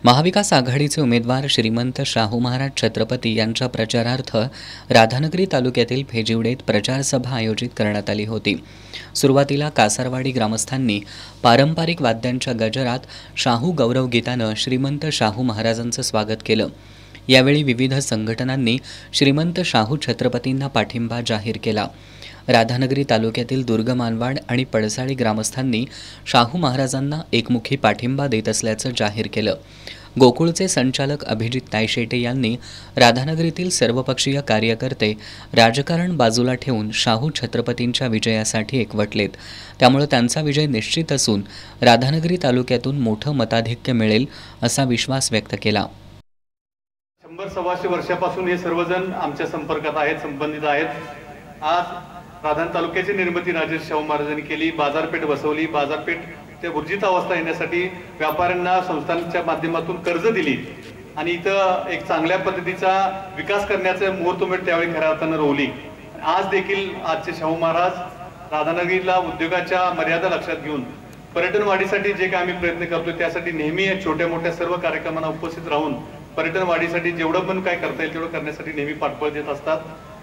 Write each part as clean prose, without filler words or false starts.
महाविकास आघाडीचे उमेदवार श्रीमंत शाहू महाराज छत्रपती यांच्या प्रचारार्थ राधानगरी तालुक्यातील फेजिवडेत प्रचारसभा आयोजित करण्यात आली होती। सुरुवातीला कासारवाडी ग्रामस्थांनी पारंपरिक वाद्यांच्या गजरात शाहू गौरव गीतानं श्रीमंत शाहू महाराजांचं स्वागत केलं। यावेळी विविध संघटनांनी श्रीमंत शाहू छत्रपतींना पाठिंबा जाहीर केला। राधानगरी तालुक्यातील दुर्गमानवाड आणि पडसाळी ग्रामस्थांनी शाहू महाराजांना एकमुखी पाठिंबा देत असल्याचं जाहीर केलं। गोकुळचे संचालक अभिजित तायशेटे यांनी राधानगरीतील सर्वपक्षीय कार्यकर्ते राजकारण बाजूला ठेवून शाहू छत्रपतींच्या विजयासाठी एकवटलेत, त्यामुळे त्यांचा विजय निश्चित असून राधानगरी तालुक्यातून मोठं मताधिक्य मिळेल असा विश्वास व्यक्त केला। 100-125 वर्षापासून हे सर्वजण आमच्या संपर्कात आहेत, संबंधित आहेत। आज राधानगरी तालुक्याची निर्मिती राजेश शाहू महाराजांनी केली, बाजारपेठ बसवली, बाजारपेठ ते ऊर्जित अवस्था येण्यासाठी व्यापाऱ्यांना संस्थांच्या माध्यमातून कर्ज दिली आणि इथं एक चांगल्या पद्धतीचा विकास करण्याचं मुहूर्तमेढ त्यावेळी खऱ्या अर्थानं रोवली। आज देखील आजचे शाहू महाराज राधानगरीला उद्योगाच्या मर्यादा लक्षात घेऊन पर्यटन वाढीसाठी जे काही आम्ही प्रयत्न करतो त्यासाठी नेहमी छोट्या मोठ्या सर्व कार्यक्रमांना उपस्थित राहून पर्यटन वाढीसाठी जेवढं पण काय करता येईल तेवढं करण्यासाठी नेहमी पाठबळ देत असतात।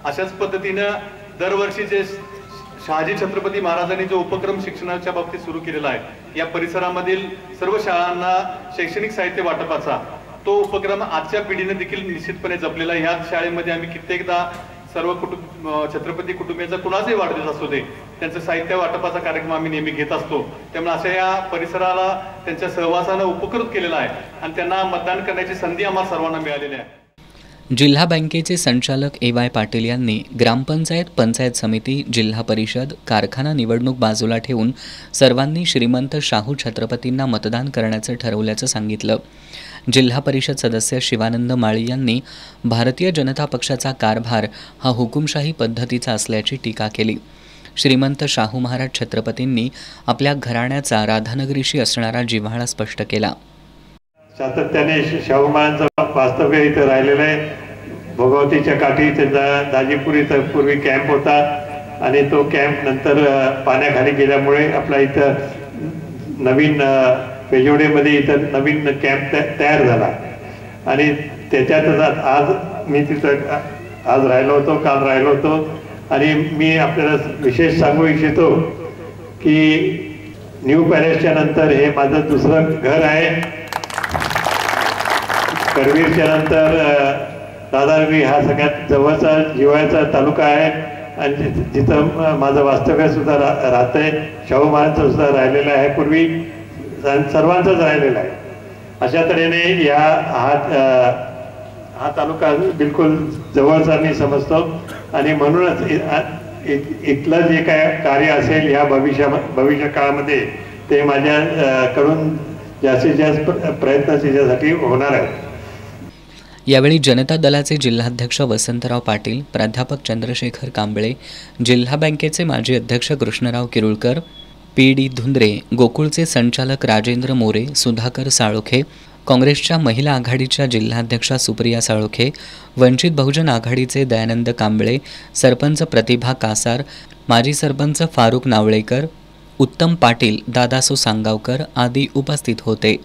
अशाच पद्धतीनं दरवर्षी जे शहाजी छत्रपती महाराजांनी जो उपक्रम शिक्षणाच्या बाबतीत सुरू केलेला आहे, या परिसरामधील सर्व शाळांना शैक्षणिक साहित्य वाटपाचा तो उपक्रम आजच्या पिढीने देखील निश्चितपणे जपलेला आहे। ह्याच शाळेमध्ये आम्ही कित्येकदा सर्व छत्रपती कुटुंबियांचा कुणाचाही वाढदिवस असू दे त्यांचं साहित्य वाटपाचा कार्यक्रम आम्ही नेहमी घेत असतो। त्यामुळे अशा या परिसराला त्यांच्या सहवासानं उपकृत केलेला आहे आणि त्यांना मतदान करण्याची संधी आम्हाला सर्वांना मिळालेली आहे। जिल्हा बँकेचे संचालक ए.वाय. पाटील यांनी ग्रामपंचायत, पंचायत समिती, जिल्हा परिषद, कारखाना निवडणूक बाजूला ठेवून सर्वांनी श्रीमंत शाहू छत्रपतींना मतदान करण्याचं ठरवल्याचं सांगितलं। जिल्हा परिषद सदस्य शिवानंद माळी यांनी भारतीय जनता पक्षाचा कारभार हा हुकुमशाही पद्धतीचा असल्याची टीका केली। श्रीमंत शाहू महाराज छत्रपतींनी आपल्या घराण्याचा राधानगरीशी असणारा जिव्हाळा स्पष्ट केला। सातत्याने शाहू महाराजांचं वास्तव्य इथं राहिलेलं आहे। भगवतीच्या काठी त्यांचा दाजीपुरी इथं पूर्वी कॅम्प होता आणि तो कॅम्प नंतर पाण्याखाली गेल्यामुळे आपला इथं नवीन पेजोडेमध्ये इथं नवीन कॅम्प तयार झाला आणि त्याच्यातच आज मी तिथं आज राहिलो होतो, काल राहिलो होतो आणि मी आपल्याला विशेष सांगू इच्छितो की न्यू पॅलेसच्या नंतर हे माझं दुसरं घर आहे। करवीरच्या नंतर राधानगरी हा सगळ्यात जवळचा जिव्हाळ्याचा तालुका आहे आणि जिथं माझं वास्तव्य सुद्धा राहतंय। शाहू महाराजांचं सुद्धा राहिलेलं आहे, पूर्वी सर्वांचंच राहिलेलं आहे। अशा तऱ्हेने हा तालुका बिलकुल जवळचा मी समजतो आणि म्हणूनच इथलं जे काय कार्य असेल या भविष्य काळामध्ये ते माझ्याकडून जास्तीत जास्त प्रयत्न त्याच्यासाठी होणार आहेत। यावेळी जनता दलाचे जिल्हाध्यक्ष वसंतराव पाटील, प्राध्यापक चंद्रशेखर कांबळे, जिल्हा बँकेचे माजी अध्यक्ष कृष्णराव किरुळकर, पी.डी. धुंद्रे, गोकुळचे संचालक राजेंद्र मोरे, सुधाकर साळोखे, काँग्रेसच्या महिला आघाडीच्या जिल्हाध्यक्षा सुप्रिया साळोखे, वंचित बहुजन आघाडीचे दयानंद कांबळे, सरपंच प्रतिभा कासार, माजी सरपंच फारुक नावळेकर, उत्तम पाटील, दादासो सांगावकर आदी उपस्थित होते।